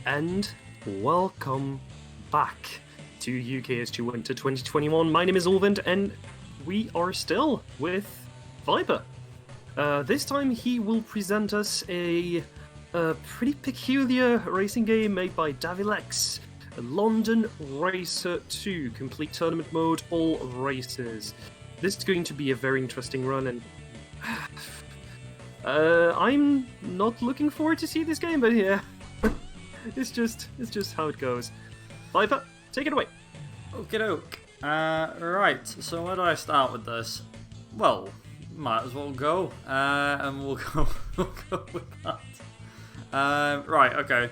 and welcome back to UKSG Winter 2021. My name is Ulvend, and we are still with Viper. This time he will present us a pretty peculiar racing game made by Davilex, London Racer 2, complete tournament mode, all races. This is going to be a very interesting run, and I'm not looking forward to see this game, but yeah, it's just how it goes. Viper, take it away. Okie doke. Right, so where do I start with this? Well, might as well go, and we'll go with that. Right, okay.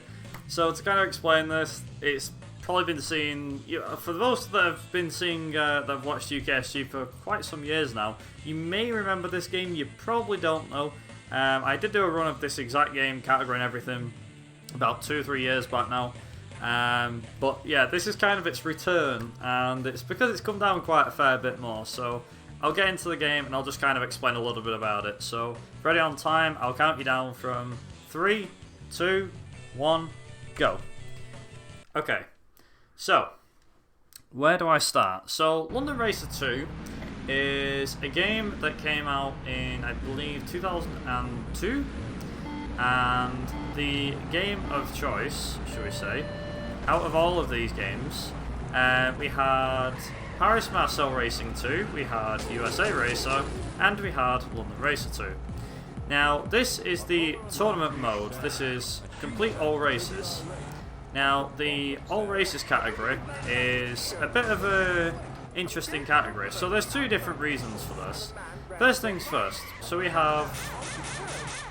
So to kind of explain this, it's probably been seen, for those that have been seeing, that have watched UKSG for quite some years now, you may remember this game, you probably don't know. I did do a run of this exact game, category and everything, about 2 or 3 years back now. But yeah, this is kind of its return, and it's because it's come down quite a fair bit more, so I'll get into the game and I'll just kind of explain a little bit about it. So, ready on time, I'll count you down from 3, 2, 1, go. Okay, so, where do I start? So, London Racer 2 is a game that came out in, I believe, 2002, and the game of choice, should we say, out of all of these games, we had Paris-Marseille Racing 2, we had USA Racer, and we had London Racer 2. Now, this is the tournament mode. This is complete all races. Now, the all races category is a bit of a interesting category. So there's 2 different reasons for this. First things first. So we have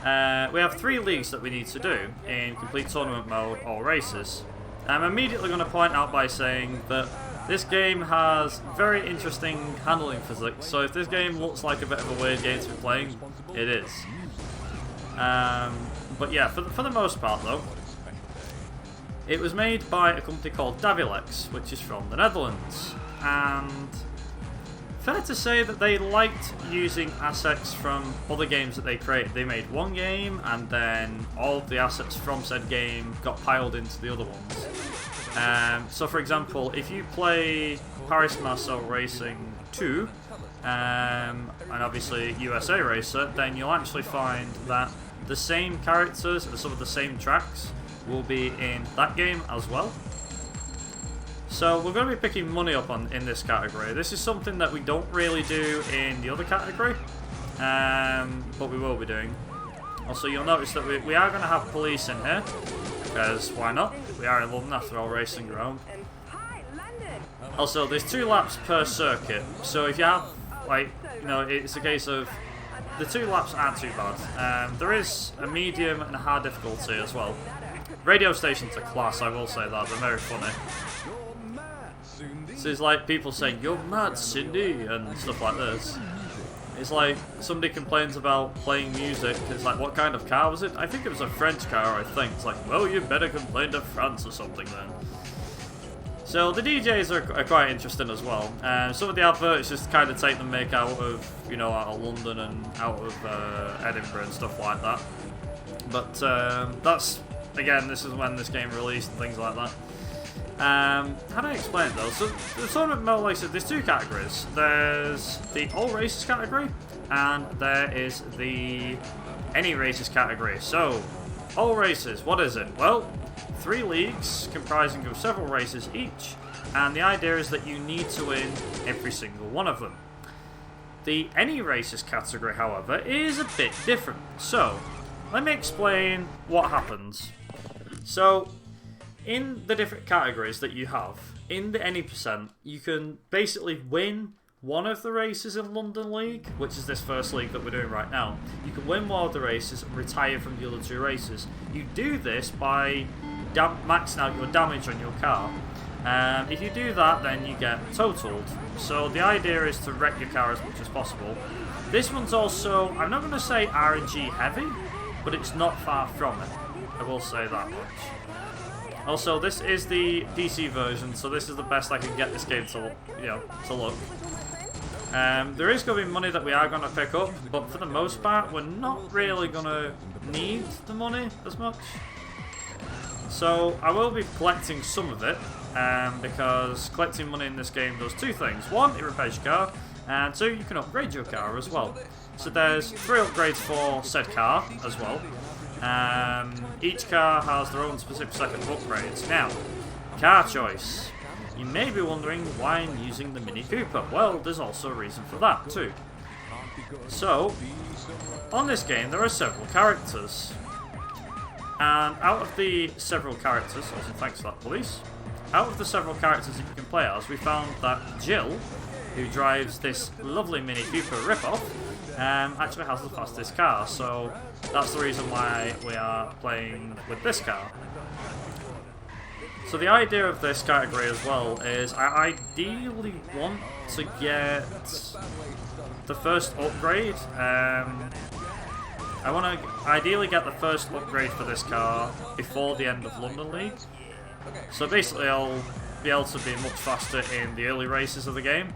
3 leagues that we need to do in complete tournament mode, all races. I'm immediately going to point out by saying that this game has very interesting handling physics. So if this game looks like a bit of a weird game to be playing, it is. But yeah, for the most part though, it was made by a company called Davilex, which is from the Netherlands. And fair to say that they liked using assets from other games that they created. They made one game, and then all of the assets from said game got piled into the other ones. So for example, if you play Paris-Marseille Racing 2, and obviously USA Racer, then you'll actually find that the same characters and some of the same tracks will be in that game as well. So we're going to be picking money up in this category. This is something that we don't really do in the other category, but we will be doing. Also, you'll notice that we are going to have police in here, because why not? We are in London after all, racing ground. Also, there's 2 laps per circuit, so if you have, like, it's a case of the 2 laps aren't too bad. There is a medium and a hard difficulty as well. Radio stations are class, I will say that. They're very funny. So it's like people saying, "You're mad, Cindy," and stuff like this. It's like somebody complains about playing music. It's like, what kind of car was it? I think it was a French car, I think. It's like, well, you better complain to France or something then. So the DJs are quite interesting as well. Some of the adverts just kind of take the mick out of, out of London and out of Edinburgh and stuff like that. But that's, again, this is when this game released and things like that. How do I explain it though? So the tournament mode, like I said, there's 2 categories. There's the all races category, and there is the any races category. So, all races, what is it? Well, 3 leagues comprising of several races each, and the idea is that you need to win every single one of them. The any races category, however, is a bit different. So, let me explain what happens. So, in the different categories that you have, in the any percent, you can basically win one of the races in London League, which is this first league that we're doing right now. You can win one of the races and retire from the other 2 races. You do this by maxing out your damage on your car. If you do that, then you get totaled. So the idea is to wreck your car as much as possible. This one's also, I'm not going to say RNG heavy, but it's not far from it. I will say that much. Also, this is the PC version, so this is the best I can get this game to look. There is going to be money that we are going to pick up, but for the most part, we're not really going to need the money as much. So I will be collecting some of it, because collecting money in this game does two things. One, it repairs your car, and two, you can upgrade your car as well. So there's 3 upgrades for said car as well. Each car has their own specific set of upgrades. Now, car choice. You may be wondering why I'm using the Mini Cooper. Well, there's also a reason for that too. So, on this game there are several characters. And out of the several characters, also thanks to that police, out of the several characters that you can play as, we found that Jill, who drives this lovely Mini Cooper ripoff, actually has the fastest car, so that's the reason why we are playing with this car. So the idea of this category as well is I ideally want to get the first upgrade. I want to ideally get the first upgrade for this car before the end of London League. So basically I'll be able to be much faster in the early races of the game.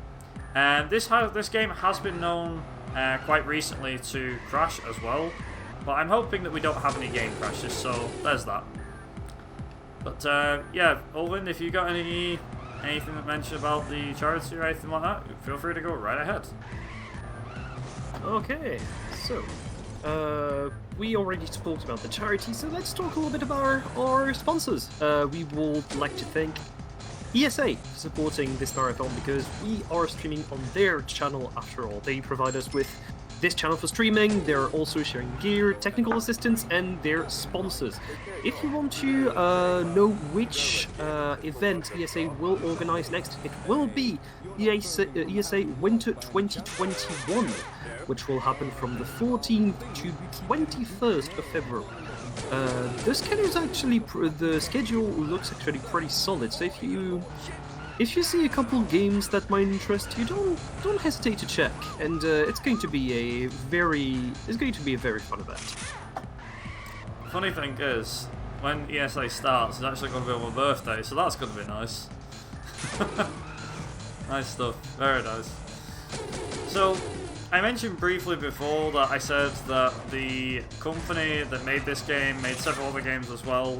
And this game has been known quite recently to crash as well, but I'm hoping that we don't have any game crashes, so there's that. But yeah, Ulvin, if you got anything to mention about the charity or anything like that, feel free to go right ahead. Okay, so we already spoke about the charity, so let's talk a little bit about our sponsors. We would like to thank ESA for supporting this marathon, because we are streaming on their channel after all. They provide us with this channel for streaming, they're also sharing gear, technical assistance, and their sponsors. If you want to know which event ESA will organize next, it will be ESA Winter 2021, which will happen from the 14th to 21st of February. The schedule looks actually pretty solid, so if you see a couple games that might interest you, don't hesitate to check, and it's going to be a very fun event. Funny thing is, when ESA starts, it's actually going to be on my birthday, so that's going to be nice. Nice stuff, very nice. So, I mentioned briefly before that I said that the company that made this game made several other games as well.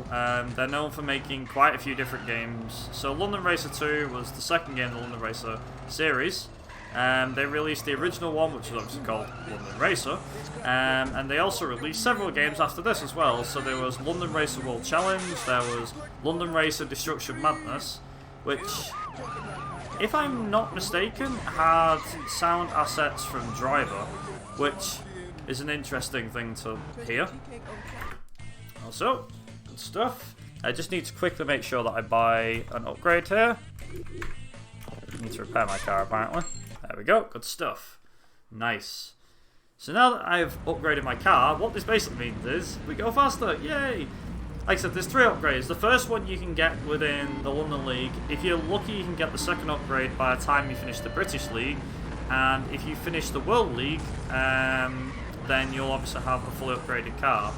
They're known for making quite a few different games. So London Racer 2 was the second game in the London Racer series. They released the original one, which was obviously called London Racer. And they also released several games after this as well. So there was London Racer World Challenge, there was London Racer Destruction Madness, which, if I'm not mistaken, had sound assets from Driver, which is an interesting thing to hear. Also, good stuff. I just need to quickly make sure that I buy an upgrade here. I need to repair my car apparently. There we go, good stuff. Nice. So now that I've upgraded my car, what this basically means is we go faster, yay! Like I said, there's 3 upgrades. The first one you can get within the London League. If you're lucky, you can get the second upgrade by the time you finish the British League. And if you finish the World League, then you'll obviously have a fully upgraded car.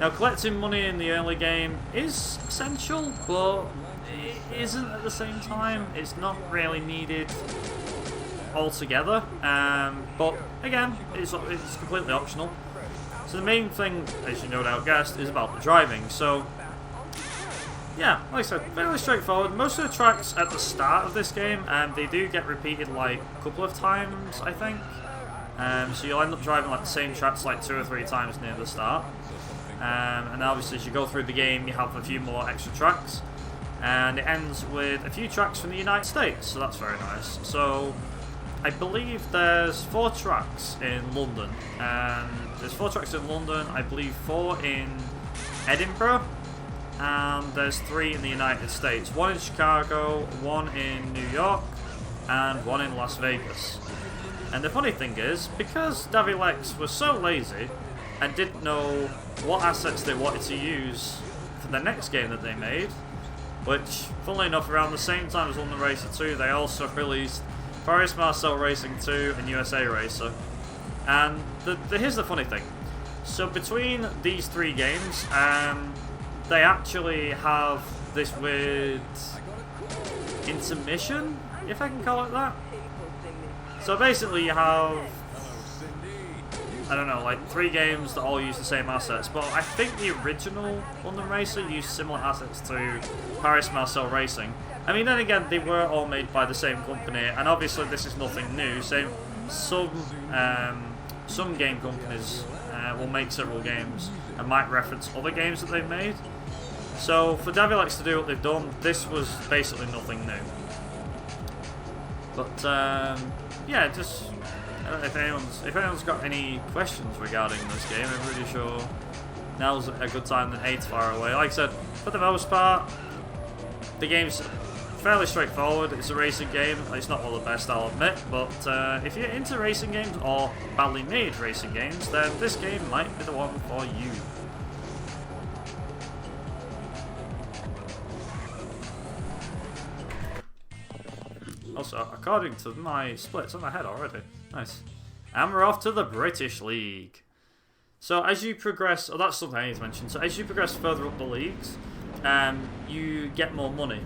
Now, collecting money in the early game is essential, but it isn't at the same time. It's not really needed altogether. But again, it's completely optional. So the main thing, as you no doubt guessed, is about the driving. So, yeah, like I said, fairly straightforward. Most of the tracks at the start of this game, they do get repeated like a couple of times, I think. So you'll end up driving like the same tracks like 2 or 3 times near the start. And obviously as you go through the game, you have a few more extra tracks. And it ends with a few tracks from the United States, so that's very nice. So, I believe there's 4 tracks in London, and there's 4 tracks in London, I believe 4 in Edinburgh, and there's 3 in the United States. 1 in Chicago, 1 in New York, and 1 in Las Vegas. And the funny thing is, because Davilex was so lazy and didn't know what assets they wanted to use for the next game that they made, which, funnily enough, around the same time as London Racer 2, they also released Paris Marcel Racing 2 and USA Racer. And here's the funny thing. So between these 3 games, they actually have this weird intermission, if I can call it that. So basically you have I don't know, like 3 games that all use the same assets, but I think the original London Racer used similar assets to Paris-Marseille Racing. I mean, then again, they were all made by the same company, and obviously this is nothing new. Some game companies will make several games and might reference other games that they've made. So for Davilex to do what they've done, this was basically nothing new. But yeah, just if anyone's got any questions regarding this game, I'm pretty sure now's a good time than 8 far away. Like I said, for the most part, the game's fairly straightforward. It's a racing game. It's not one of the best, I'll admit, but if you're into racing games or badly made racing games, then this game might be the one for you. Also, according to my splits on my head already. Nice. And we're off to the British League. So as you progress, oh, that's something I need to mention. So as you progress further up the leagues, you get more money.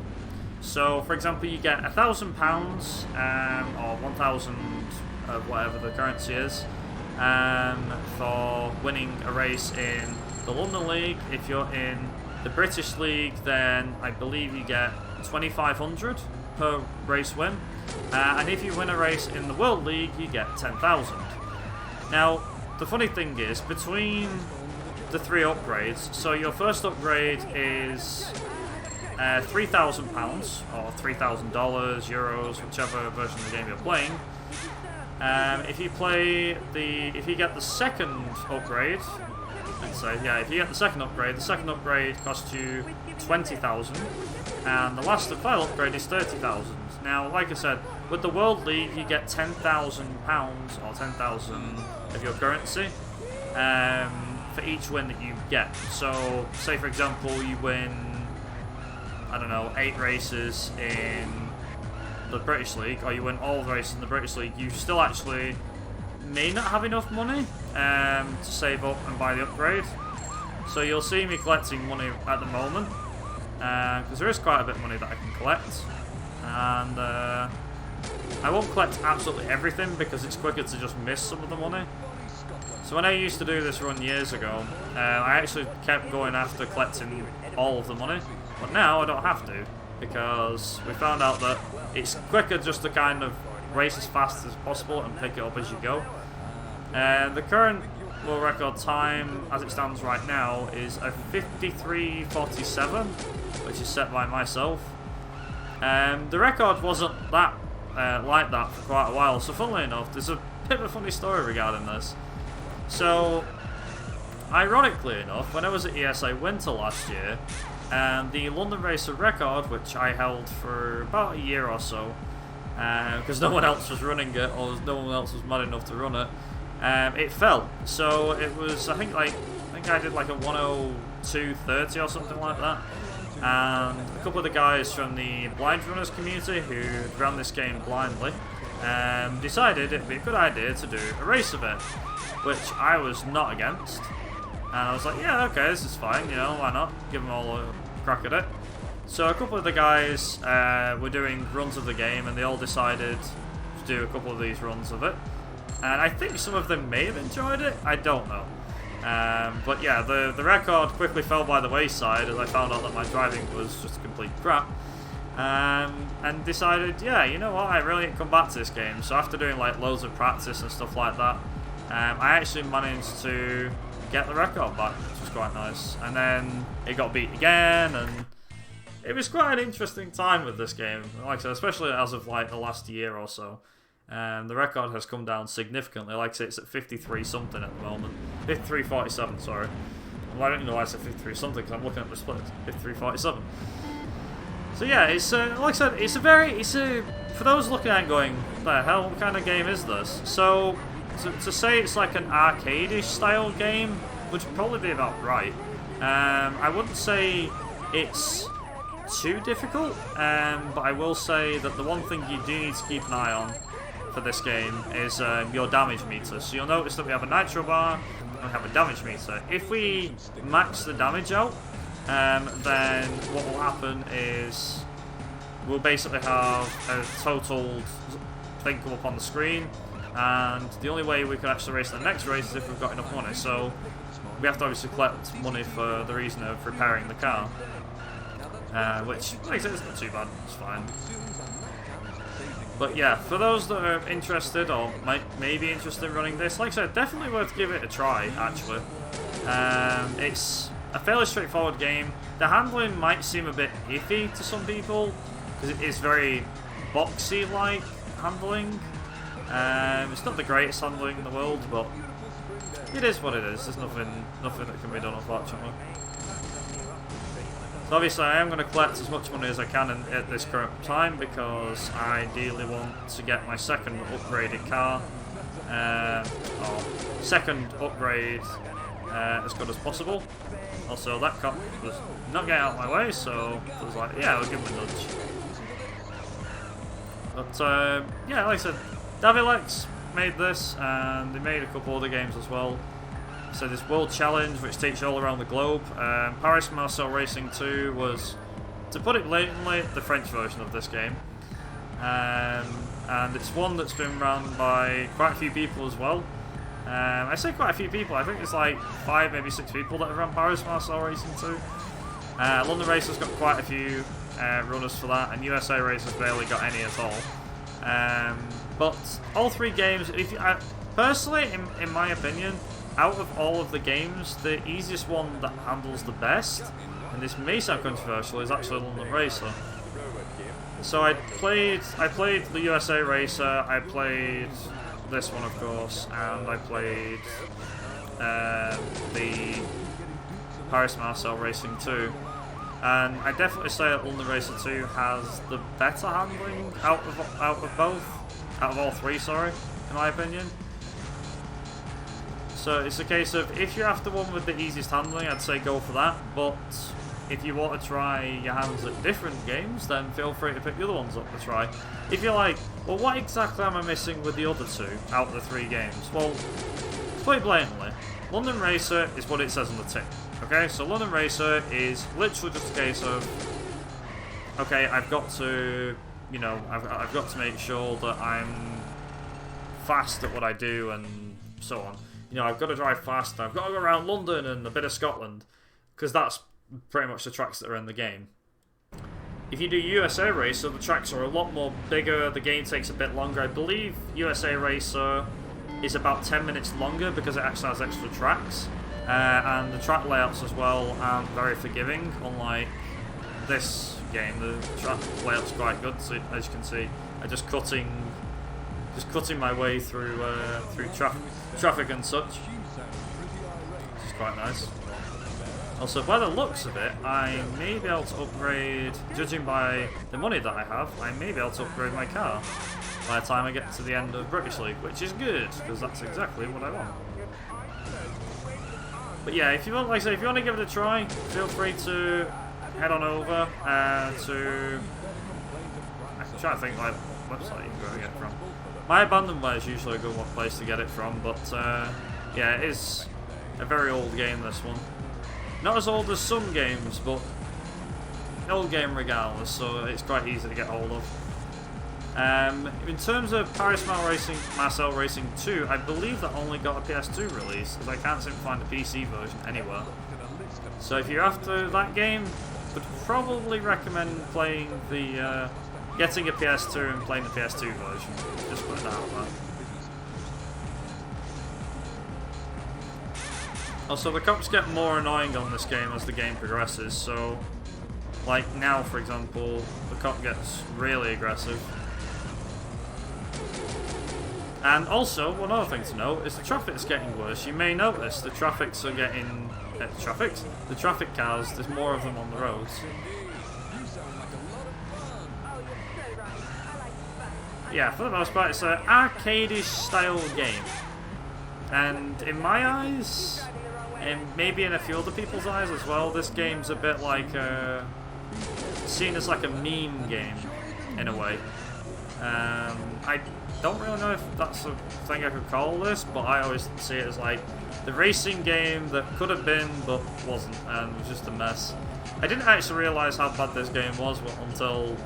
So for example, you get £1,000 or 1,000 of whatever the currency is for winning a race in the London League. If you're in the British League, then I believe you get 2,500 per race win, and if you win a race in the World League, you get 10,000. Now, the funny thing is, between the 3 upgrades, so your first upgrade is £3,000 or $3,000, euros, whichever version of the game you're playing. If you get the second upgrade, if you get the second upgrade costs you 20,000, and the last and final upgrade is 30,000. Now, like I said, with the World League, you get £10,000 or 10,000 of your currency for each win that you get. So, say for example, you win, I don't know, 8 races in the British League, or you win all the races in the British League, you still actually may not have enough money to save up and buy the upgrade. So you'll see me collecting money at the moment, because there is quite a bit of money that I can collect, and I won't collect absolutely everything because it's quicker to just miss some of the money. So when I used to do this run years ago, I actually kept going after collecting all of the money, but now I don't have to, because we found out that it's quicker just to kind of race as fast as possible and pick it up as you go. The current world record time, as it stands right now, is a 53:47, which is set by myself. The record wasn't that like that for quite a while, so funnily enough, there's a bit of a funny story regarding this. So, ironically enough, when I was at ESA Winter last year, the London Racer record, which I held for about a year or so, because no one else was running it, or no one else was mad enough to run it, it fell. So it was, I think I did like a 1:02:30 or something like that. And a couple of the guys from the blind runners community who ran this game blindly decided it'd be a good idea to do a race of it, which I was not against. And I was like, yeah, okay, this is fine, you know, why not? Give them all a crack at it. So a couple of the guys were doing runs of the game, and they all decided to do a couple of these runs of it. And I think some of them may have enjoyed it, I don't know. But yeah, the record quickly fell by the wayside as I found out that my driving was just complete crap. And decided, yeah, you know what, I really need to come back to this game. So after doing like loads of practice and stuff like that, I actually managed to get the record back, which was quite nice. And then it got beat again, and it was quite an interesting time with this game. Like I said, especially as of like the last year or so. The record has come down significantly. Like I say, it's at 53 something at the moment. 53:47, sorry. Well, I don't know why I said 53 something, because I'm looking at the split. 53:47. So yeah, it's like I said, it's for those looking at it going, what the hell, what kind of game is this? So to say it's like an arcade-ish style game would probably be about right. I wouldn't say it's too difficult, but I will say that the one thing you do need to keep an eye on for this game is your damage meter. So you'll notice that we have a nitro bar and we have a damage meter. If we max the damage out, then what will happen is we'll basically have a total thing come up on the screen, and the only way we can actually race the next race is if we've got enough money. So we have to obviously collect money for the reason of repairing the car, which, like I said, it's not too bad. It's fine. But yeah, for those that are interested or may be interested in running this, like I said, definitely worth giving it a try, actually. It's a fairly straightforward game. The handling might seem a bit iffy to some people, because it is very boxy-like handling. It's not the greatest handling in the world, but it is what it is. There's nothing that can be done, unfortunately. So obviously I am going to collect as much money as I can at this current time, because I ideally want to get my second upgraded car, or second upgrade as good as possible. Also, that cop was not getting out of my way, so I was like, yeah, I'll give him a nudge. But yeah, like I said, Davilex made this, and they made a couple other games as well. So this World Challenge, which takes you all around the globe. Paris Marcel Racing 2 was, to put it blatantly, the French version of this game. And it's one that's been run by quite a few people as well. I say quite a few people, I think it's like 5, maybe 6 people that have run Paris Marcel Racing 2. London Racer's got quite a few runners for that, and USA Racer's barely got any at all. But all 3 games, personally, in my opinion, out of all of the games, the easiest one that handles the best, and this may sound controversial, is actually London Racer. So I played the USA Racer, I played this one of course, and I played the Paris Marcel Racing 2. And I definitely say that London Racer 2 has the better handling out of all 3, sorry, in my opinion. So it's a case of, if you're after one with the easiest handling, I'd say go for that, but if you want to try your hands at different games, then feel free to pick the other ones up to try. If you're like, well, what exactly am I missing with the other 2 out of the 3 games? Well, to put it blatantly, London Racer is what it says on the tin. Okay, so London Racer is literally just a case of, okay, I've got to, you know, I've got to make sure that I'm fast at what I do and so on. You know, I've got to drive fast, and I've got to go around London and a bit of Scotland, because that's pretty much the tracks that are in the game. If you do USA Racer, the tracks are a lot more bigger, the game takes a bit longer. I believe USA Racer is about 10 minutes longer because it actually has extra tracks. And the track layouts as well aren't very forgiving, unlike this game. The track layout's quite good, so as you can see, I'm just cutting my way through traffic and such, which is quite nice. Also, by the looks of it, I may be able to upgrade, judging by the money that I have, I may be able to upgrade my car by the time I get to the end of British League, which is good, because that's exactly what I want. But yeah, if you want, like I say, if you want to give it a try, feel free to head on over to, I'm trying to think like website you can go and get it from. My Abandonware is usually a good place to get it from, but yeah, it is a very old game, this one. Not as old as some games, but an old game regardless, so it's quite easy to get hold of. In terms of Paris Marcel Racing 2, I believe that only got a PS2 release, because I can't seem to find a PC version anywhere. So if you're after that game, would probably recommend playing the getting a PS2 and playing the PS2 version. Just put it out there. Also, the cops get more annoying on this game as the game progresses, so like now, for example, the cop gets really aggressive. And also, one other thing to note is the traffic's getting worse. You may notice the traffics are getting... the traffic cars, there's more of them on the roads. Yeah, for the most part, it's an arcade-ish style game. And in my eyes, and maybe in a few other people's eyes as well, this game's a bit like seen as like a meme game, in a way. I don't really know if that's a thing I could call this, but I always see it as like the racing game that could have been but wasn't, and was just a mess. I didn't actually realise how bad this game was until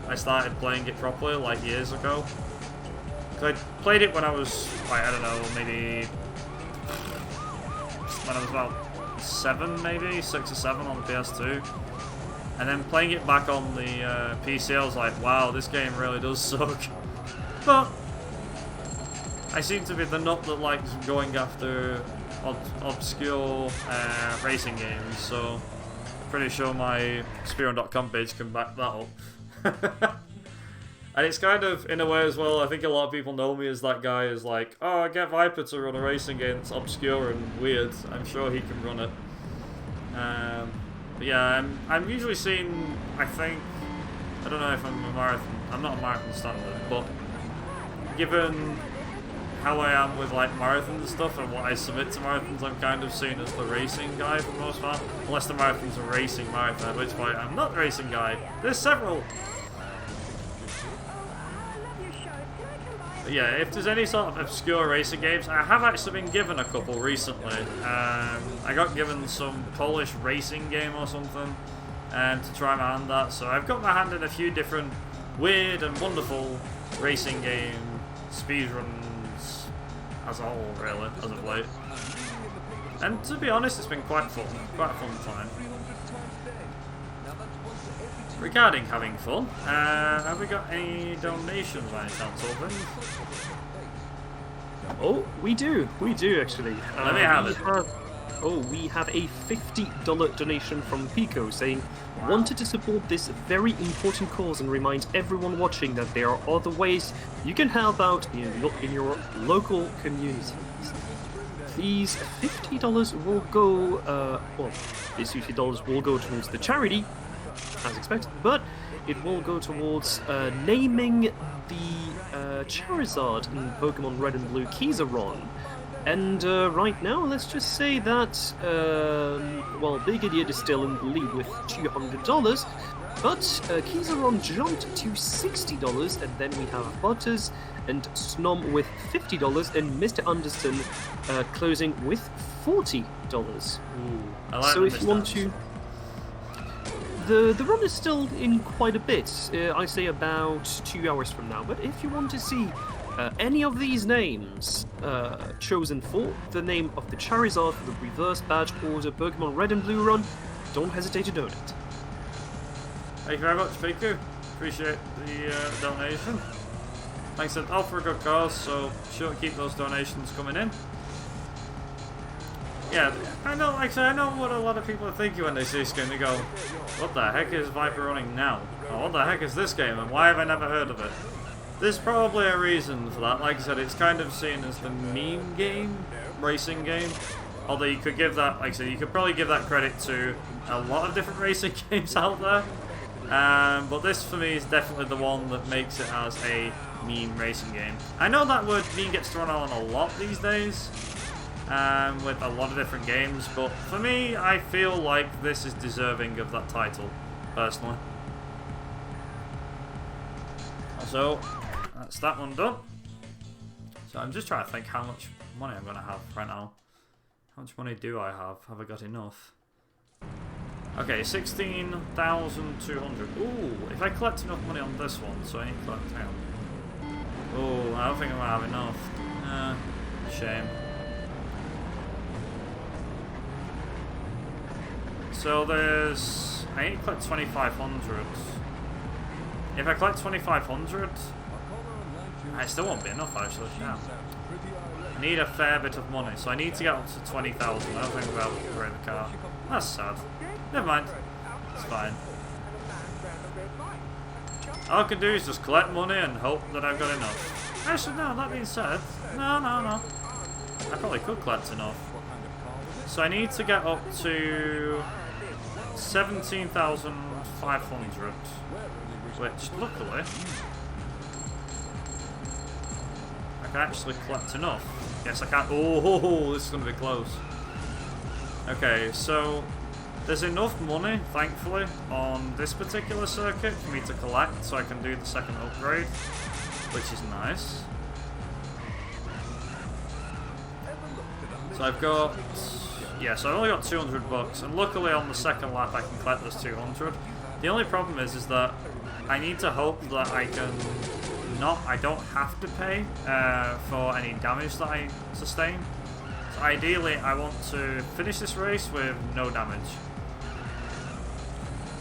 I started playing it properly, like years ago. I played it when I was, like, I don't know, maybe when I was about 7, maybe 6 or 7 on the PS2, and then playing it back on the PC, I was like, wow, this game really does suck. But I seem to be the nut that likes going after obscure racing games, so I'm pretty sure my Speedrun.com page can back that up. And it's kind of, in a way as well, I think a lot of people know me as that guy who's like, oh, I get Viper to run a racing game that's obscure and weird. I'm sure he can run it. But yeah, I'm usually seen, I think, I don't know if I'm not a marathon standard, but given how I am with like marathons and stuff and what I submit to marathons, I'm kind of seen as the racing guy for the most part. Unless the marathon's a racing marathon, at which point I'm not the racing guy. There's several. But yeah, if there's any sort of obscure racing games, I have actually been given a couple recently. I got given some Polish racing game or something to try my hand at, so I've got my hand in a few different weird and wonderful racing game speedruns as a whole, really, as of late. And to be honest, it's been quite a fun time. Regarding having fun, have we got any donations by any chance, Open? Oh, we do actually. Let me have it. We have a $50 donation from Pico saying, wanted to support this very important cause and remind everyone watching that there are other ways you can help out in your local communities. These $50 will go, these $50 will go towards the charity, as expected, but it will go towards naming the Charizard in Pokemon Red and Blue Kizaron. And right now, let's just say that, Big Idiot is still in the lead with $200, but Kizaron jumped to $60, and then we have Butters and Snom with $50, and Mr. Anderson closing with $40. I like so if you want to... The run is still in quite a bit, I say about 2 hours from now, but if you want to see any of these names chosen for the name of the Charizard for the reverse badge or the Pokemon Red and Blue run, don't hesitate to donate. Thank you very much, Piku. Appreciate the donation. Thanks all for a good cause, so sure to keep those donations coming in. Yeah, I know what a lot of people are thinking when they see this game. They go, what the heck is Viper running now? Or what the heck is this game, and why have I never heard of it? There's probably a reason for that. Like I said, it's kind of seen as the meme game, racing game. Although you could give that, like I said, you could probably give that credit to a lot of different racing games out there. But this, for me, is definitely the one that makes it as a meme racing game. I know that word meme gets thrown on a lot these days. With a lot of different games, but for me, I feel like this is deserving of that title, personally. So, that's that one done. So I'm just trying to think how much money I'm going to have right now. How much money do I have? Have I got enough? Okay, 16,200. Ooh, if I collect enough money on this one, so I need to collect 10. Ooh, I don't think I'm going to have enough. Shame. So there's... I need to collect 2,500. If I collect 2,500... I still won't be enough, actually. Yeah. I need a fair bit of money, so I need to get up to 20,000. I don't think I'll upgrade the car. That's sad. Never mind. It's fine. All I can do is just collect money and hope that I've got enough. Actually, no, that being said... No. I probably could collect enough. So I need to get up to... 17,500, which luckily I can actually collect enough. Yes, I can. Oh, this is going to be close. Okay, so there's enough money, thankfully, on this particular circuit for me to collect, so I can do the second upgrade, which is nice. So I've got... Yeah, so I've only got $200, and luckily on the second lap I can collect this 200. The only problem is that I need to hope that I can I don't have to pay for any damage that I sustain. So ideally, I want to finish this race with no damage.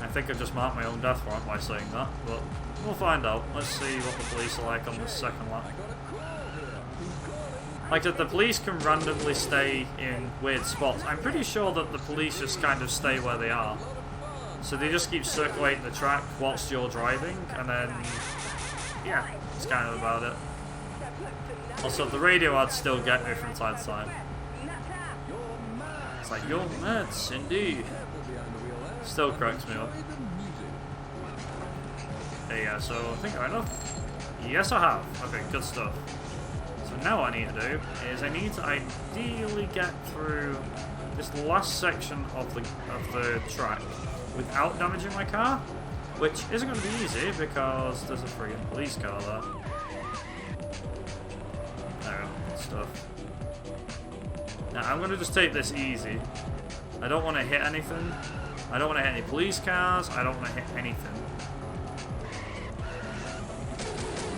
I think I just marked my own death warrant by saying that, but we'll find out. Let's see what the police are like on the second lap. Like I said, the police can randomly stay in weird spots. I'm pretty sure that the police just kind of stay where they are. So they just keep circulating the track whilst you're driving, and then, yeah, that's kind of about it. Also, the radio ads still get me from time to time. It's like, you're mad, Cindy. Still cracks me up. There you go, so I think I enough. Yes, I have. Okay, good stuff. So now what I need to do is I need to ideally get through this last section of the track without damaging my car, which isn't going to be easy because there's a friggin' police car there. There we go, good stuff. Now I'm going to just take this easy. I don't want to hit anything. I don't want to hit any police cars. I don't want to hit anything.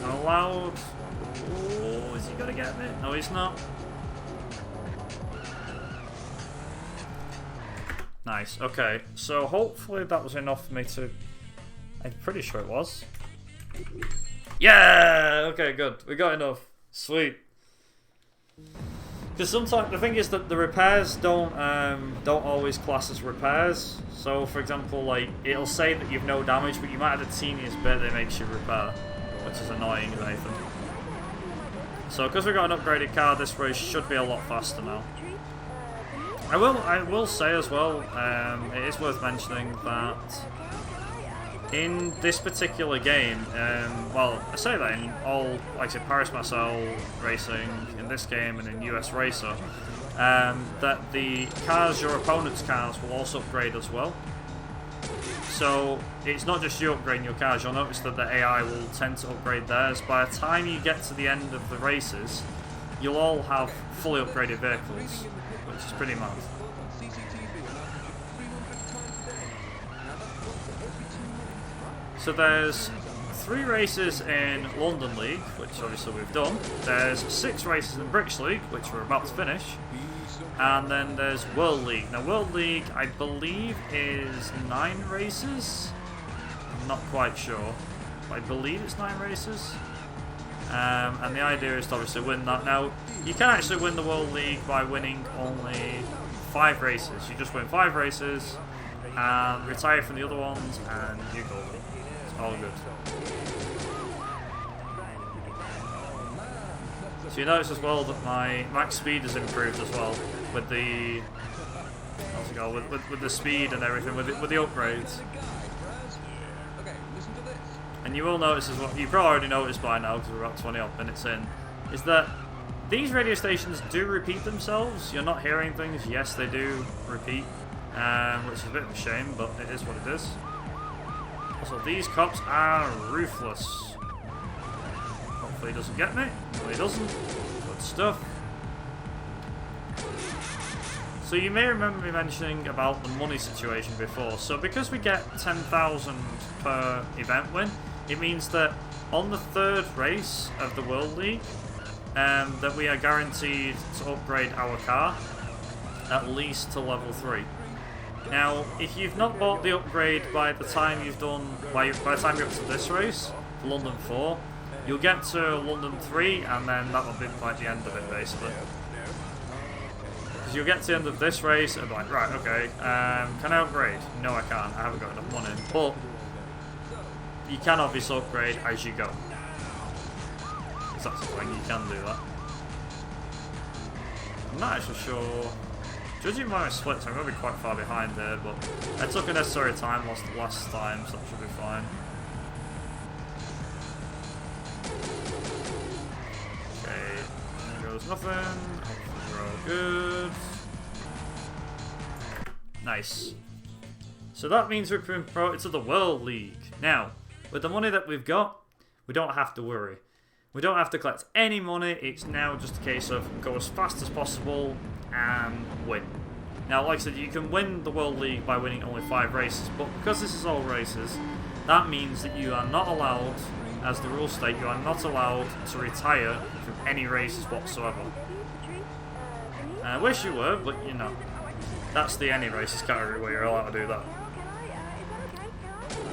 I'm allowed. Oh, is he going to get me? No, he's not. Nice, okay. So hopefully that was enough for me to... I'm pretty sure it was. Yeah! Okay, good. We got enough. Sweet. Because sometimes the thing is that the repairs don't always class as repairs. So for example, like it'll say that you've no damage, but you might have the teeniest bit that makes you repair, which is annoying as anything. So because we got an upgraded car, this race should be a lot faster now. I will say as well, it is worth mentioning that in this particular game, well, I say that in all, like I said, Paris Marseille racing, in this game and in US Racer, that the cars, your opponent's cars, will also upgrade as well. So it's not just you upgrading your cars, you'll notice that the AI will tend to upgrade theirs. By the time you get to the end of the races, you'll all have fully upgraded vehicles, which is pretty mad. So there's 3 races in London League, which obviously we've done. There's 6 races in British League, which we're about to finish. And then there's World League. Now World League, I believe, is 9 races. I'm not quite sure. But I believe it's 9 races. And the idea is to obviously win that. Now, you can actually win the World League by winning only 5 races. You just win 5 races and retire from the other ones and you go. All good. So you notice as well that my max speed has improved as well with the with the speed and everything with the upgrades. And you will notice as well, you probably already noticed by now because we're about 20 odd minutes in, is that these radio stations do repeat themselves. You're not hearing things. Yes, they do repeat, which is a bit of a shame, but it is what it is. Also, these cops are ruthless. Hopefully he doesn't get me. No, he doesn't. Good stuff. So you may remember me mentioning about the money situation before. So because we get 10,000 per event win, it means that on the 3rd race of the World League, that we are guaranteed to upgrade our car at least to level 3. Now, if you've not bought the upgrade by the time you've done, by the time you're up to this race, London 4, you'll get to London 3, and then that'll be like the end of it, basically. Because you'll get to the end of this race, and be like, right, okay, can I upgrade? No, I can't. I haven't got enough money. But you can obviously upgrade as you go. Because that's the thing, you can do that. I'm not actually sure. Judging by my splits, I'm going to be quite far behind there, but I took a necessary time loss the last time, so that should be fine. Okay, there goes nothing. We're all good. Nice. So that means we've been promoted to the World League. Now, with the money that we've got, we don't have to worry. We don't have to collect any money, it's now just a case of go as fast as possible and win. Now, like I said, you can win the World League by winning only 5 races, but because this is all races, that means that you are not allowed as the rules state, you are not allowed to retire from any races whatsoever. I wish you were, but you're not. That's the any races category where you're allowed to do that.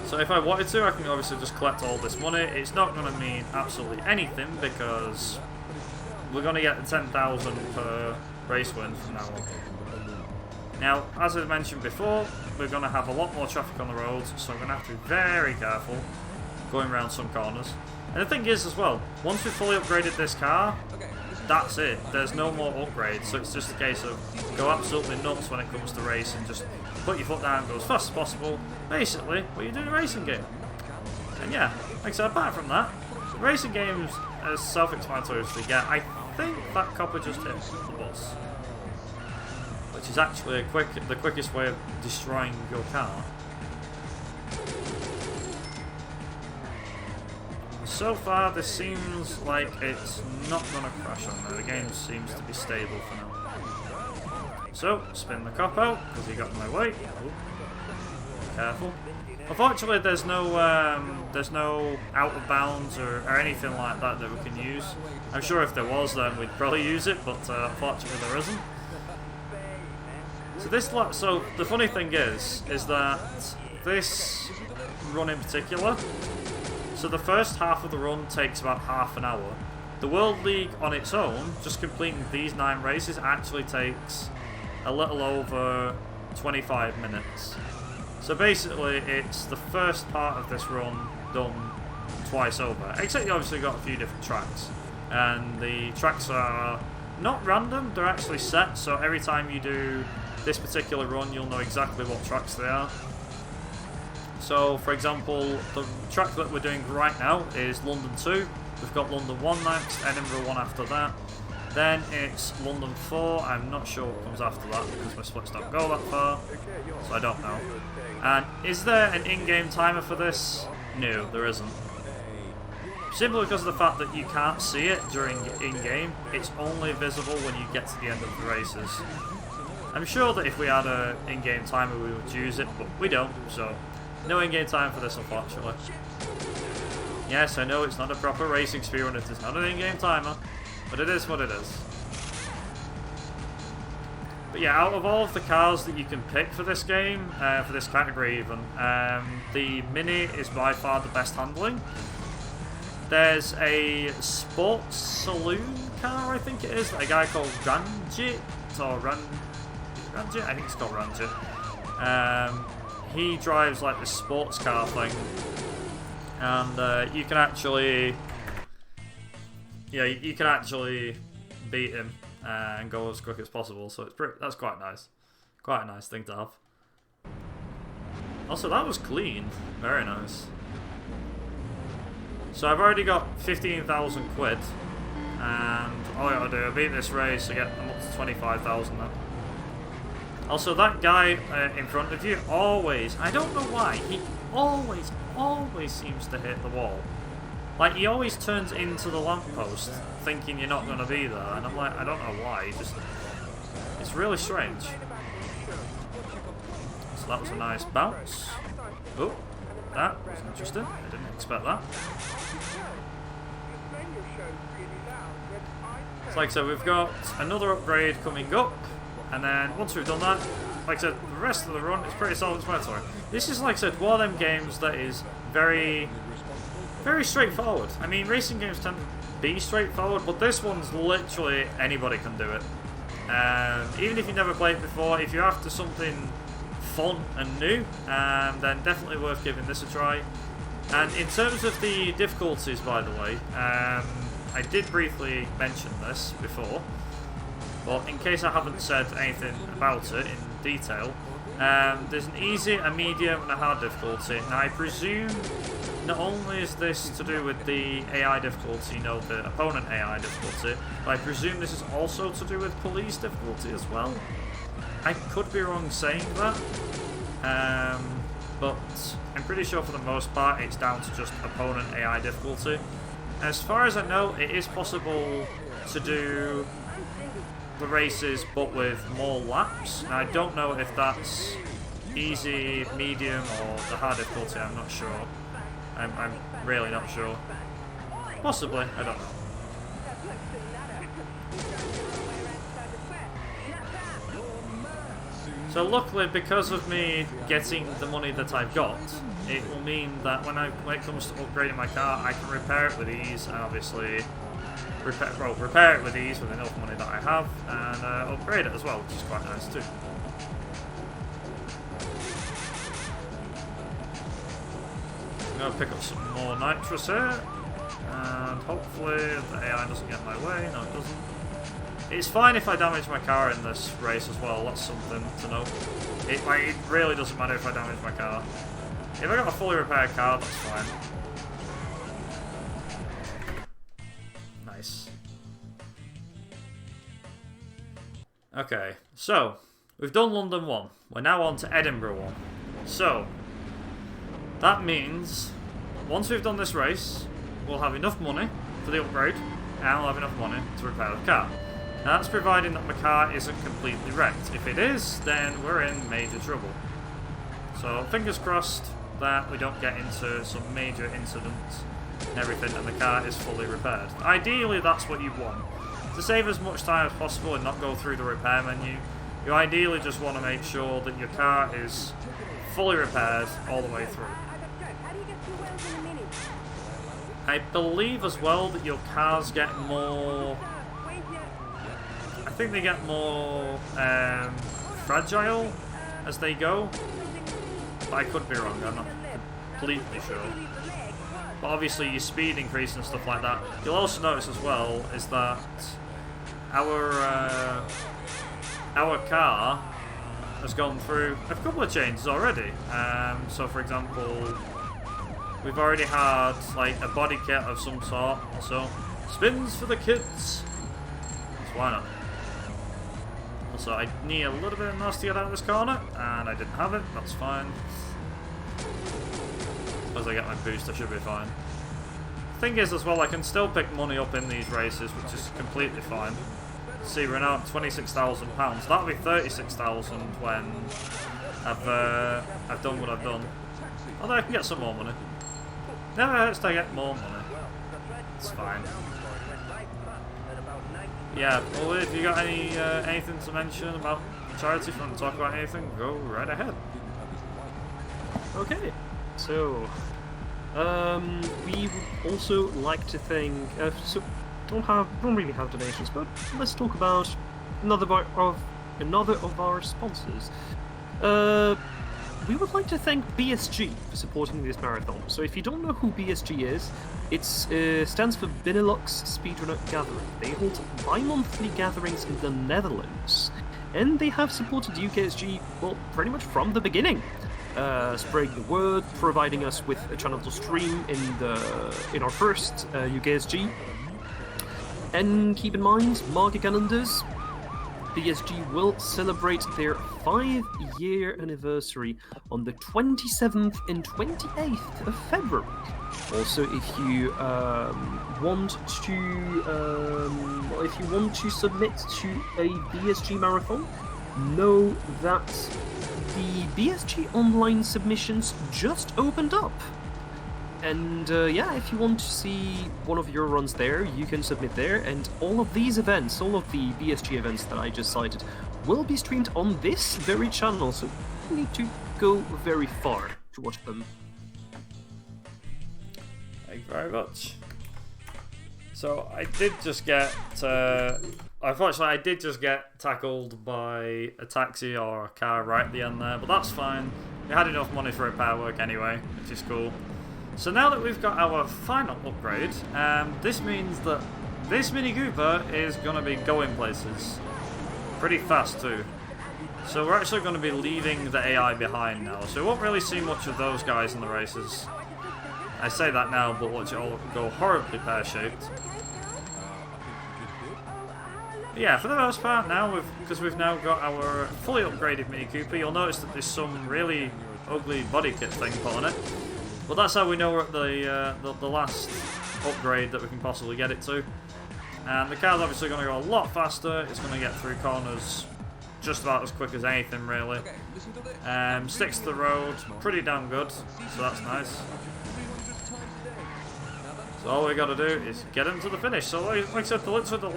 So if I wanted to, I can obviously just collect all this money. It's not going to mean absolutely anything because we're going to get the 10,000 per race win from now on. Now, as I mentioned before, we're going to have a lot more traffic on the roads, so we're going to have to be very careful going around some corners. And the thing is as well, once we've fully upgraded this car, that's it. There's no more upgrades, so it's just a case of go absolutely nuts when it comes to racing. Just put your foot down and go as fast as possible. Basically, what you do in a racing game. And yeah, like I said, apart from that, the racing games, as self-explanatory as they get, I think that copper just hit the bus. Which is actually the quickest way of destroying your car. So far, this seems like it's not going to crash on there. The game seems to be stable for now. So, spin the cop out, because he got in my way. Oh, careful. Unfortunately, there's no out of bounds or anything like that that we can use. I'm sure if there was, then we'd probably use it, but unfortunately there isn't. So the funny thing is that this run in particular, so the first half of the run takes about half an hour. The World League on its own, just completing these 9 races, actually takes a little over 25 minutes. So basically, it's the first part of this run done twice over. Except you obviously got a few different tracks. And the tracks are not random, they're actually set, so every time you do this particular run, you'll know exactly what tracks they are. So, for example, the track that we're doing right now is London 2. We've got London 1 next, Edinburgh 1 after that. Then it's London 4. I'm not sure what comes after that because my splits don't go that far, so I don't know. And is there an in-game timer for this? No, there isn't. Simply because of the fact that you can't see it during in-game. It's only visible when you get to the end of the races. I'm sure that if we had an in-game timer we would use it, but we don't, so no in-game time for this unfortunately. Yes, I know it's not a proper racing experience, it's not an in-game timer, but it is what it is. But yeah, out of all of the cars that you can pick for this game, for this category even, the Mini is by far the best handling. There's a sports saloon car, I think it is, a guy called Ranjit, or Ranjit? I think it's called Ranjit. He drives like this sports car thing, and you can actually, yeah, you can actually beat him and go as quick as possible. So that's quite nice, quite a nice thing to have. Also, that was clean, very nice. So I've already got 15,000 quid, and all I gotta do, I beat this race, I get I'm up to 25,000 now. Also, that guy in front of you always, I don't know why, he always seems to hit the wall. Like, he always turns into the lamppost thinking you're not going to be there, and I'm like, I don't know why, it's really strange. So that was a nice bounce. Oh, that was interesting, I didn't expect that. So like I said, we've got another upgrade coming up. And then, once we've done that, like I said, the rest of the run is pretty self-explanatory. This is, like I said, one of them games that is very, very straightforward. I mean, racing games tend to be straightforward, but this one's literally anybody can do it. Even if you've never played it before, if you're after something fun and new, then definitely worth giving this a try. And in terms of the difficulties, by the way, I did briefly mention this before. But in case I haven't said anything about it in detail, there's an easy, a medium, and a hard difficulty. Now I presume not only is this to do with the AI difficulty, the opponent AI difficulty, but I presume this is also to do with police difficulty as well. I could be wrong saying that, but I'm pretty sure for the most part it's down to just opponent AI difficulty. As far as I know, it is possible to do the races but with more laps. Now, I don't know if that's easy, medium, or the hard difficulty, I'm not sure. I'm really not sure. Possibly, I don't know. So luckily, because of me getting the money that I've got, it will mean that when it comes to upgrading my car, I can repair it with ease, and obviously repair it with ease with enough money that I have, and upgrade it as well, which is quite nice too. I'm going to pick up some more nitrous here, and hopefully the AI doesn't get in my way. No, it doesn't. It's fine if I damage my car in this race as well, that's something to note. It really doesn't matter if I damage my car. If I got a fully repaired car, that's fine. Nice. Okay, so, we've done London 1. We're now on to Edinburgh 1. So, that means, once we've done this race, we'll have enough money for the upgrade, and we'll have enough money to repair the car. Now that's providing that my car isn't completely wrecked. If it is, then we're in major trouble. So fingers crossed that we don't get into some major incidents and everything, and the car is fully repaired. Ideally, that's what you want. To save as much time as possible and not go through the repair menu, you ideally just want to make sure that your car is fully repaired all the way through. I believe as well that your cars get more... I think they get more fragile as they go. But I could be wrong, I'm not completely sure. But obviously your speed increase and stuff like that. You'll also notice as well is that our car has gone through a couple of changes already. So for example, we've already had like a body kit of some sort. So spins for the kids. So why not? Also, I need a little bit of NOS to get out of this corner, and I didn't have it. That's fine. As I get my boost, I should be fine. Thing is, as well, I can still pick money up in these races, which is completely fine. See, we're now at £26,000. That'll be 36,000 when I've done what I've done. Although I can get some more money. Never hurts to get more money. It's fine. Yeah, well, if you got anything to mention about charity, if you want to talk about anything, go right ahead. Okay, so we would also like to thank. So don't really have donations, but let's talk about another of our sponsors. We would like to thank BSG for supporting this marathon. So if you don't know who BSG is, it stands for Benelux Speedrunner Gathering. They hold bi-monthly gatherings in the Netherlands, and they have supported UKSG, well, pretty much from the beginning. Spreading the word, providing us with a channel to stream in our first UKSG. And keep in mind, mark your calendars, BSG will celebrate their 5-year anniversary on the 27th and 28th of February. Also, if you want to submit to a BSG marathon, know that the BSG online submissions just opened up. And yeah, if you want to see one of your runs there, you can submit there, and all of these events, all of the BSG events that I just cited, will be streamed on this very channel, so you need to go very far to watch them. Thank you very much. So I did just get, unfortunately I did just get tackled by a taxi or a car right at the end there, but that's fine. We had enough money for repair work anyway, which is cool. So now that we've got our final upgrade, this means that this Mini Cooper is going to be going places pretty fast too. So we're actually going to be leaving the AI behind now, so we won't really see much of those guys in the races. I say that now, but watch it all go horribly pear-shaped. Yeah, for the most part now, because we've now got our fully upgraded Mini Cooper, you'll notice that there's some really ugly body kit thing put on it. But that's how we know we're at the last upgrade that we can possibly get it to. And the car's obviously going to go a lot faster. It's going to get through corners just about as quick as anything, really. Sticks to the road, pretty damn good, so that's nice. So all we got to do is get him to the finish. So like I said, literally the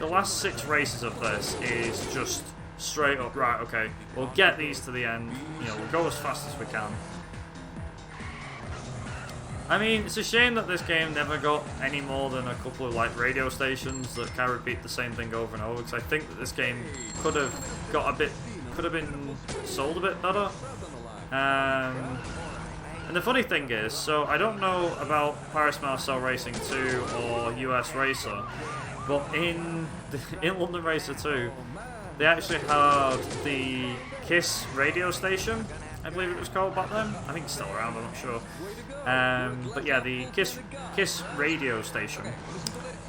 last 6 races of this is just straight up, right, okay, we'll get these to the end, you know, we'll go as fast as we can. I mean, it's a shame that this game never got any more than a couple of like radio stations that can repeat the same thing over and over, because I think that this game could have been sold a bit better. And the funny thing is, so I don't know about Paris Marseille Racing 2 or US Racer, but in London Racer 2, they actually had the KISS radio station, I believe it was called back then. I think it's still around, I'm not sure. But yeah, the KISS radio station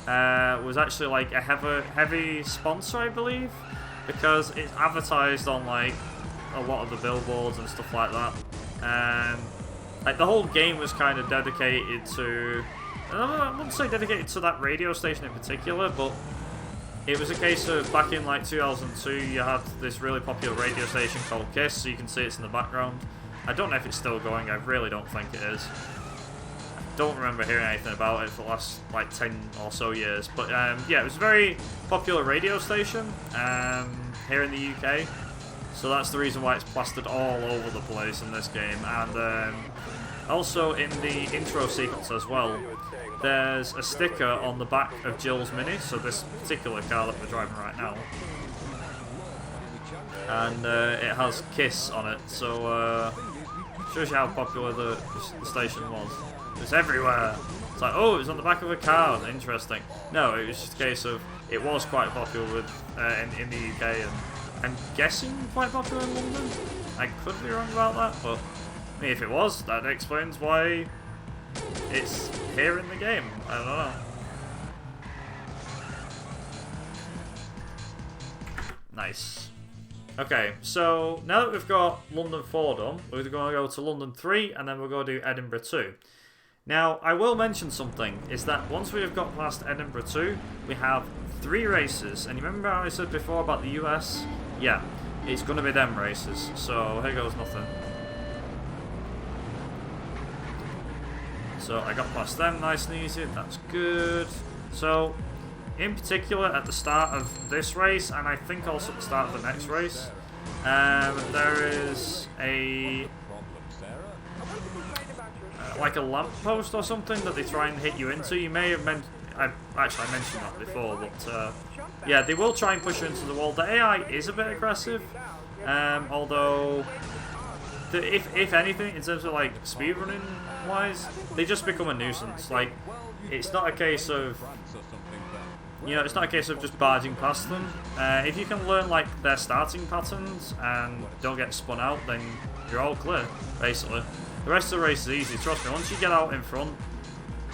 was actually like a heavy sponsor, I believe, because it's advertised on like a lot of the billboards and stuff like that. Like the whole game was kind of dedicated to, I wouldn't say dedicated to that radio station in particular, but it was a case of back in like 2002 you had this really popular radio station called KISS, so you can see it's in the background. I don't know if it's still going, I really don't think it is. I don't remember hearing anything about it for the last like 10 or so years, but yeah, it was a very popular radio station here in the UK. So that's the reason why it's plastered all over the place in this game. And also in the intro sequence as well, there's a sticker on the back of Jill's Mini, so this particular car that we're driving right now. And it has KISS on it, so shows you how popular the station was. It's everywhere. It's like, oh, it was on the back of a car, interesting. No, it was just a case of, it was quite popular with in the UK, and I'm guessing quite popular in London. I could be wrong about that, but I mean, if it was, that explains why it's here in the game. I don't know. Nice. Okay, so now that we've got London 4 done, we're going to go to London 3, and then we're going to do Edinburgh 2. Now, I will mention something, is that once we've got past Edinburgh 2, we have 3 races. And you remember how I said before about the US? Yeah, it's going to be them races. So, here goes nothing. So, I got past them nice and easy. That's good. So, in particular, at the start of this race, and I think also at the start of the next race, there is a like a lamppost or something that they try and hit you into. You may have mentioned, I mentioned that before, but yeah, they will try and push you into the wall. The AI is a bit aggressive, although if anything, in terms of like speedrunning wise, they just become a nuisance. Like, it's not a case of, you know, it's not a case of just barging past them. If you can learn like their starting patterns and don't get spun out, then you're all clear, basically. The rest of the race is easy, trust me. Once you get out in front,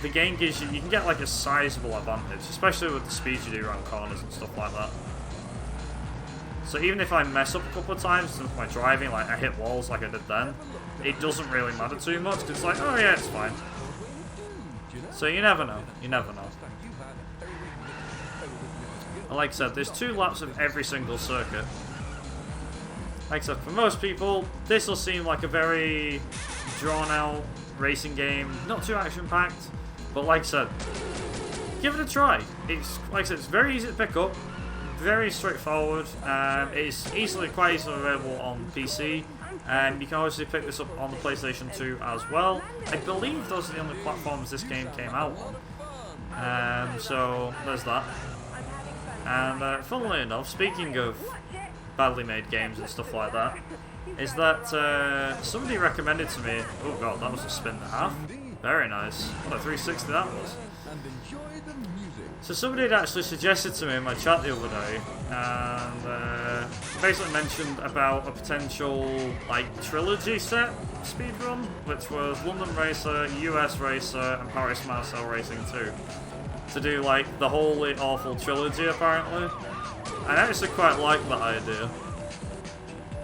the game gives you can get like a sizable advantage, especially with the speed you do around corners and stuff like that. So even if I mess up a couple of times with my driving, like I hit walls like I did then, it doesn't really matter too much, because it's like, oh yeah, it's fine. So you never know, you never know. And like I said, there's 2 laps of every single circuit. Like I said, for most people, this will seem like a very drawn-out racing game, not too action-packed, but like I said, give it a try. It's, like I said, it's very easy to pick up, very straightforward. It's quite easily available on PC, and you can obviously pick this up on the PlayStation 2 as well. I believe those are the only platforms this game came out on. So there's that. And funnily enough, speaking of badly made games and stuff like that, is that somebody recommended to me, oh god, that was a spin and a half. Very nice. What a 360 that was. So somebody had actually suggested to me in my chat the other day, and basically mentioned about a potential like trilogy set speedrun, which was London Racer, US Racer, and Paris Marseille Racing 2. To do like the Holy Awful trilogy apparently. I actually quite like that idea.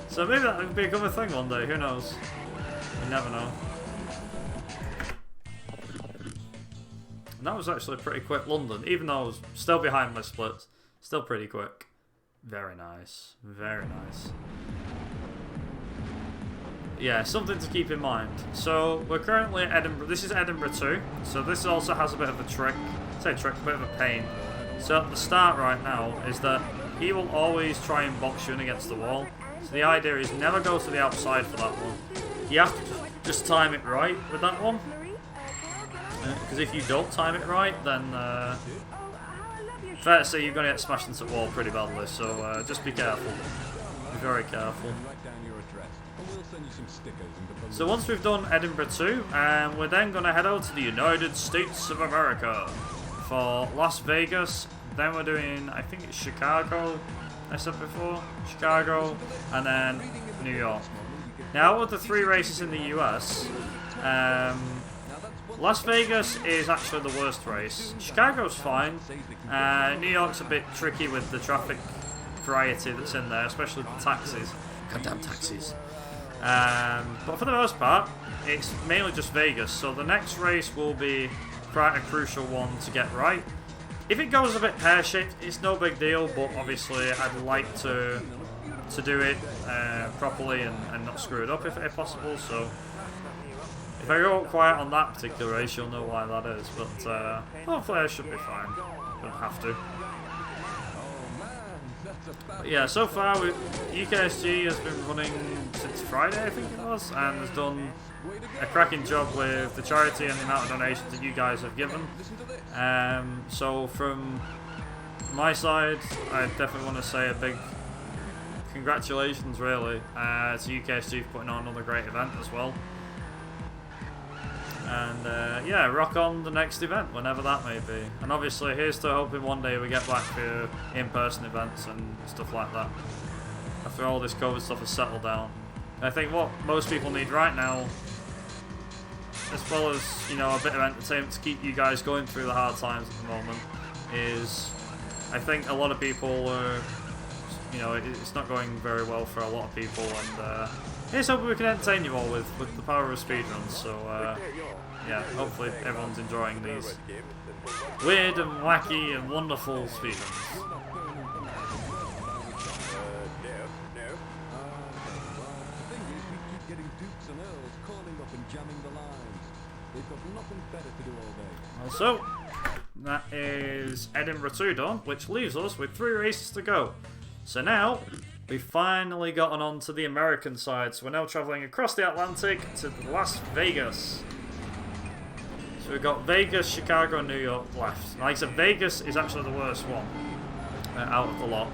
So maybe that would become a thing one day, who knows? You never know. And that was actually pretty quick London, even though I was still behind my splits. Still pretty quick. Very nice. Very nice. yeah, something to keep in mind. So we're currently at Edinburgh. This is Edinburgh 2. So this also has a bit of a trick. Say trick, a bit of a pain. So at the start right now is that he will always try and box you in against the wall. So the idea is never go to the outside for that one. You have to just time it right with that one. Because if you don't time it right, then fair to say you're going to get smashed into the wall pretty badly. So just be careful. Be very careful. So once we've done Edinburgh 2, we're then going to head over to the United States of America for Las Vegas. Then we're doing, I think it's Chicago, I said before, Chicago, and then New York. Now out of the 3 races in the US, Las Vegas is actually the worst race. Chicago's fine. New York's a bit tricky with the traffic variety that's in there, especially the taxis. Goddamn taxis. But for the most part, it's mainly just Vegas, so the next race will be quite a crucial one to get right. If it goes a bit pear-shaped, it's no big deal, but obviously I'd like to do it properly and not screw it up if possible, so if I go quiet on that particular race, you'll know why that is, but hopefully I should be fine. Don't have to. But yeah, so far UKSG has been running since Friday, I think it was, and has done a cracking job with the charity and the amount of donations that you guys have given. So from my side, I definitely want to say a big congratulations really to UKSG for putting on another great event as well. And yeah, rock on the next event, whenever that may be. And obviously, here's to hoping one day we get back to in-person events and stuff like that. After all this COVID stuff has settled down. I think what most people need right now, as well as, you know, a bit of entertainment to keep you guys going through the hard times at the moment, is I think a lot of people are, you know, it's not going very well for a lot of people, and here's hoping we can entertain you all with the power of speedruns. So yeah, hopefully everyone's enjoying these weird and wacky and wonderful speedruns. So that is Edinburgh 2 done, which leaves us with 3 races to go. So now we've finally gotten on to the American side, so we're now travelling across the Atlantic to Las Vegas. So we've got Vegas, Chicago and New York left. Like I said, Vegas is actually the worst one out of the lot.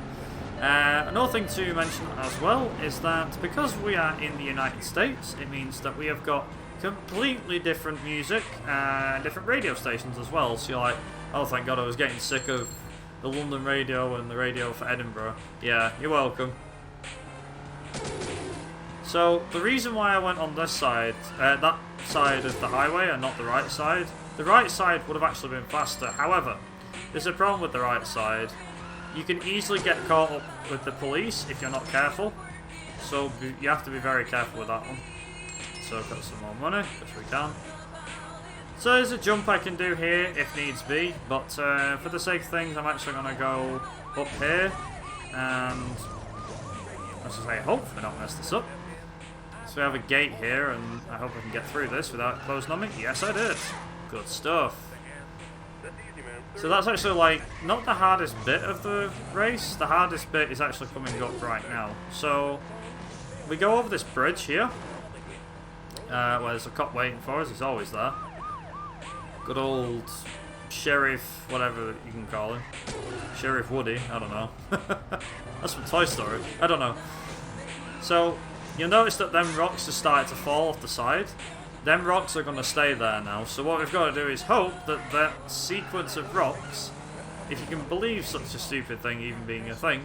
Another thing to mention as well is that because we are in the United States, it means that we have got completely different music and different radio stations as well. So you're like, oh thank God, I was getting sick of the London radio and the radio for Edinburgh. Yeah, you're welcome. So the reason why I went on this side, that side of the highway and not the right side, the right side would have actually been faster. However, there's a problem with the right side. You can easily get caught up with the police if you're not careful. So you have to be very careful with that one. So I've got some more money, which we can. So there's a jump I can do here if needs be, but for the sake of things I'm actually going to go up here and, as I say, hopefully not mess this up. So we have a gate here and I hope I can get through this without it closing on me. Yes I did. Good stuff. So that's actually like not the hardest bit of the race, the hardest bit is actually coming up right now. So we go over this bridge here. Well, there's a cop waiting for us, he's always there. Good old Sheriff, whatever you can call him. Sheriff Woody, I don't know. That's from Toy Story, I don't know. So, you'll notice that them rocks have started to fall off the side. Them rocks are going to stay there now, so what we've got to do is hope that that sequence of rocks, if you can believe such a stupid thing even being a thing,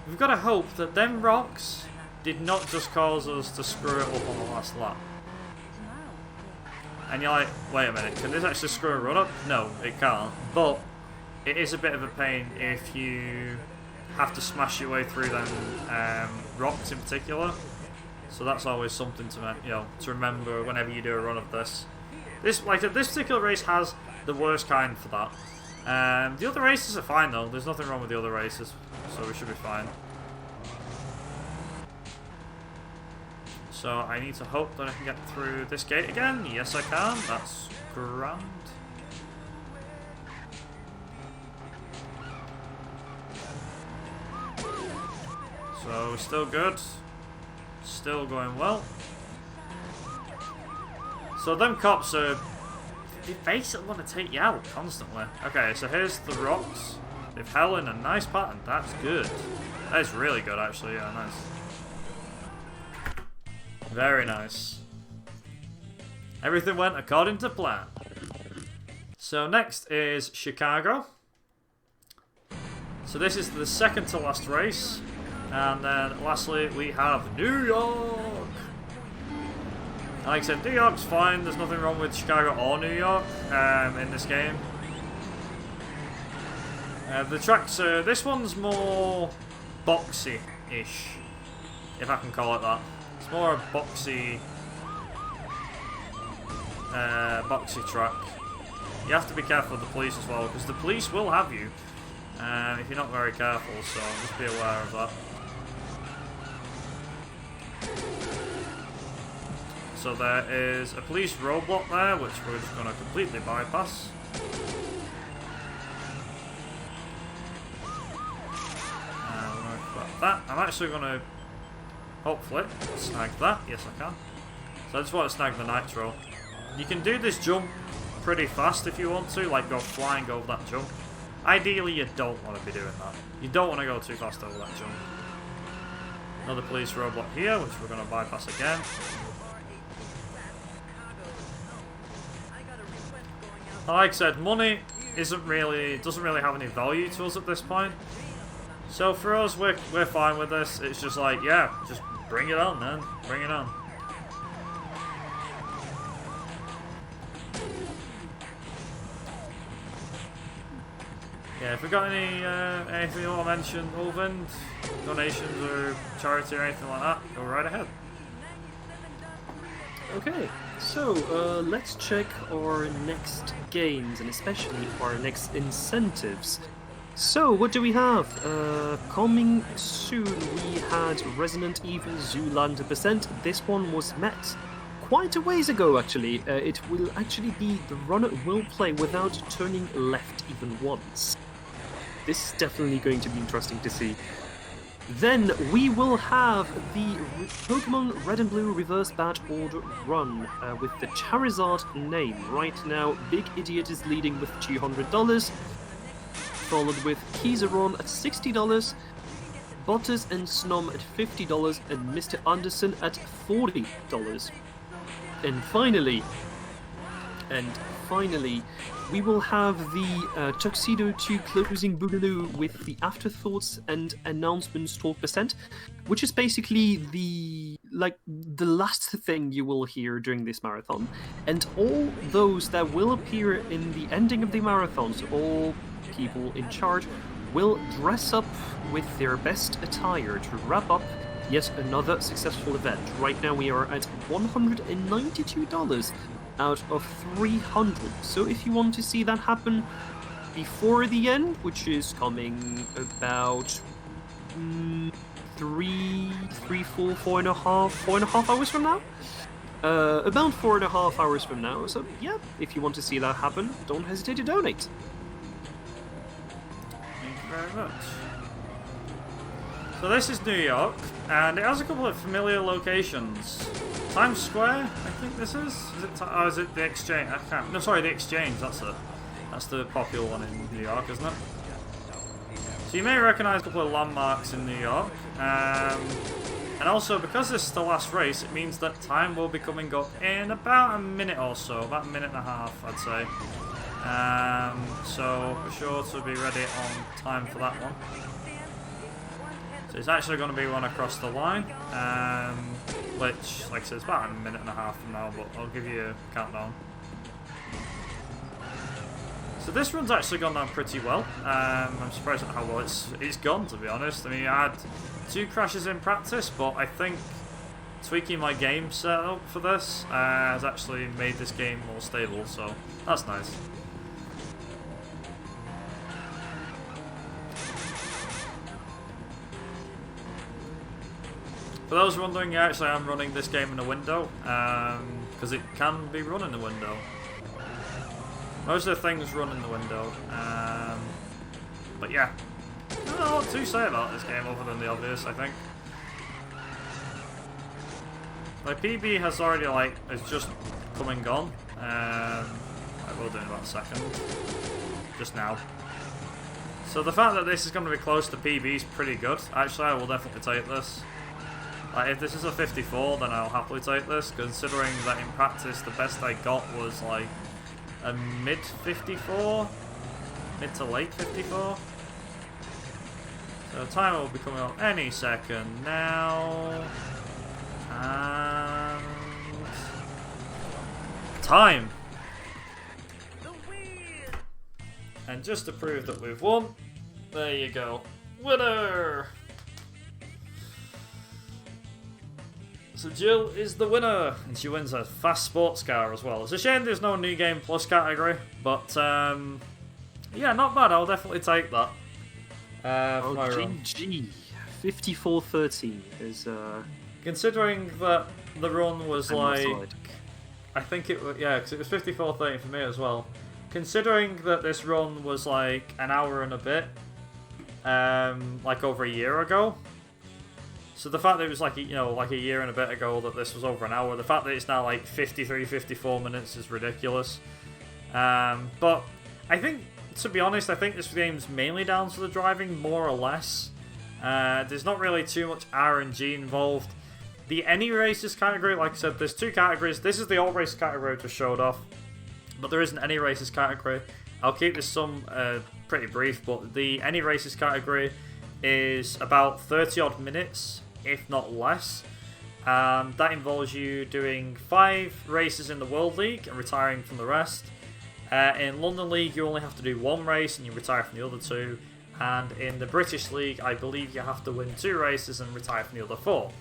we've got to hope that them rocks did not just cause us to screw it up on the last lap. And you're like, wait a minute, can this actually screw a run up? No, it can't. But it is a bit of a pain if you have to smash your way through them rocks in particular. So that's always something to to remember whenever you do a run of this. This particular race has the worst kind for that. The other races are fine though. There's nothing wrong with the other races, so we should be fine. So I need to hope that I can get through this gate again. Yes, I can. That's grand. So still good. Still going well. So them cops are... they basically want to take you out constantly. Okay, so here's the rocks. They've held in a nice pattern. That's good. That is really good, actually. Yeah, nice. Very nice. Everything went according to plan. So next is Chicago. So this is the second to last race. And then lastly we have New York. And like I said, New York's fine. There's nothing wrong with Chicago or New York in this game. The tracks, this one's more boxy-ish, if I can call it that. It's more a boxy track. You have to be careful with the police as well, because the police will have you if you're not very careful, so just be aware of that. So there is a police roadblock there, which we're just going to completely bypass. That. I'm actually going to hopefully snag that. Yes, I can. So I just want to snag the nitro. You can do this jump pretty fast if you want to, like go flying over that jump. Ideally, you don't want to be doing that. You don't want to go too fast over that jump. Another police roadblock here, which we're going to bypass again. Like I said, money doesn't really have any value to us at this point. So for us, we're fine with this. It's just like, yeah, just bring it on, man. Bring it on. Yeah, if we got anything you want to mention, Ulvin, donations or charity or anything like that, go right ahead. Okay, so let's check our next games and especially our next incentives. So, what do we have? Coming soon, we had Resident Evil Zoolander Percent. This one was met quite a ways ago, actually. It will actually be the runner will play without turning left even once. This is definitely going to be interesting to see. Then we will have the Pokemon Red and Blue Reverse Bad Order Run with the Charizard name. Right now, Big Idiot is leading with $200. Followed with Kizaron at $60, Butters and Snom at $50, and Mr. Anderson at $40. And finally, we will have the Tuxedo 2 Closing Boogaloo with the Afterthoughts and Announcements 12%, which is basically the last thing you will hear during this marathon. And all those that will appear in the ending of the marathon, so all people in charge, will dress up with their best attire to wrap up yet another successful event. Right now we are at $192 out of 300. So if you want to see that happen before the end, which is coming about 4 and a half hours from now. About 4.5 hours from now. So yeah, if you want to see that happen, don't hesitate to donate. Thank you very much. So this is New York, and it has a couple of familiar locations. Times Square, I think this is. Or is it the Exchange? I can't. No, sorry, the Exchange. That's the popular one in New York, isn't it? So you may recognise a couple of landmarks in New York, and also because this is the last race, it means that time will be coming up in about a minute or so, about a minute and a half, I'd say. So be sure to be ready on time for that one. So it's actually going to be one across the line, which, like I said, it's about a minute and a half from now, but I'll give you a countdown. So this run's actually gone down pretty well. I'm surprised at how well it's gone, to be honest. I mean, I had 2 crashes in practice, but I think tweaking my game setup for this has actually made this game more stable, so that's nice. For those wondering, yeah, actually I'm running this game in a window, because it can be run in a window. Most of the things run in the window, but yeah. I don't know what to say about this game other than the obvious, I think. My PB has already, like, it's just come and gone. I will do it in about a second. Just now. So the fact that this is going to be close to PB is pretty good. Actually, I will definitely take this. Like, if this is a 54, then I'll happily take this, considering that in practice the best I got was like a mid 54, mid to late 54. So the timer will be coming up any second now. And time. And just to prove that we've won, there you go. Winner! So Jill is the winner, and she wins a fast sports car as well. It's a shame there's no new game plus category, but yeah, not bad. I'll definitely take that. Oh, GG. 5413 is considering that the run was like, I think it was, yeah, because it was 54:30 for me as well. Considering that this run was like an hour and a bit, like over a year ago. So the fact that it was like, you know, like a year and a bit ago that this was over an hour, the fact that it's now like 53, 54 minutes is ridiculous. But I think, to be honest, I think this game's mainly down to the driving, more or less. There's not really too much RNG involved. The Any Races category, like I said, there's two categories. This is the All Races category I just showed off, but there isn't Any Races category. I'll keep this pretty brief, but the Any Races category is about 30 odd minutes, if not less. That involves you doing 5 races in the World League and retiring from the rest. In London League, you only have to do 1 race and you retire from the other 2. And in the British League, I believe you have to win 2 races and retire from the other 4.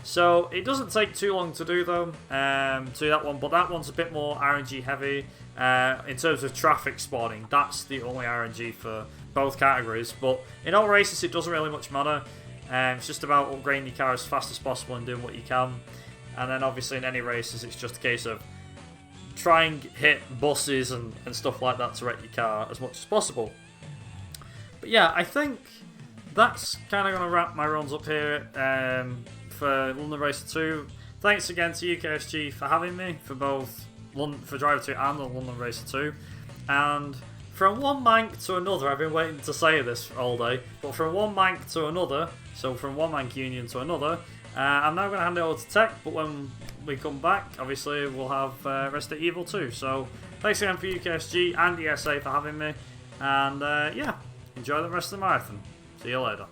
So it doesn't take too long to do though, to that one, but that one's a bit more RNG heavy. In terms of traffic spawning, that's the only RNG for both categories. But in all races, it doesn't really much matter. It's just about upgrading your car as fast as possible and doing what you can. And then obviously in Any Races, it's just a case of trying to hit buses and stuff like that to wreck your car as much as possible. But yeah, I think that's kind of going to wrap my runs up here for London Racer 2. Thanks again to UKSG for having me for both for Driver 2 and the London Racer 2. And from one mank to another, I've been waiting to say this all day, but from one mank to another, so from one mank union to another, I'm now going to hand it over to Tech, but when we come back, obviously we'll have Resident Evil 2. So thanks again for UKSG and ESA for having me, and yeah, enjoy the rest of the marathon. See you later.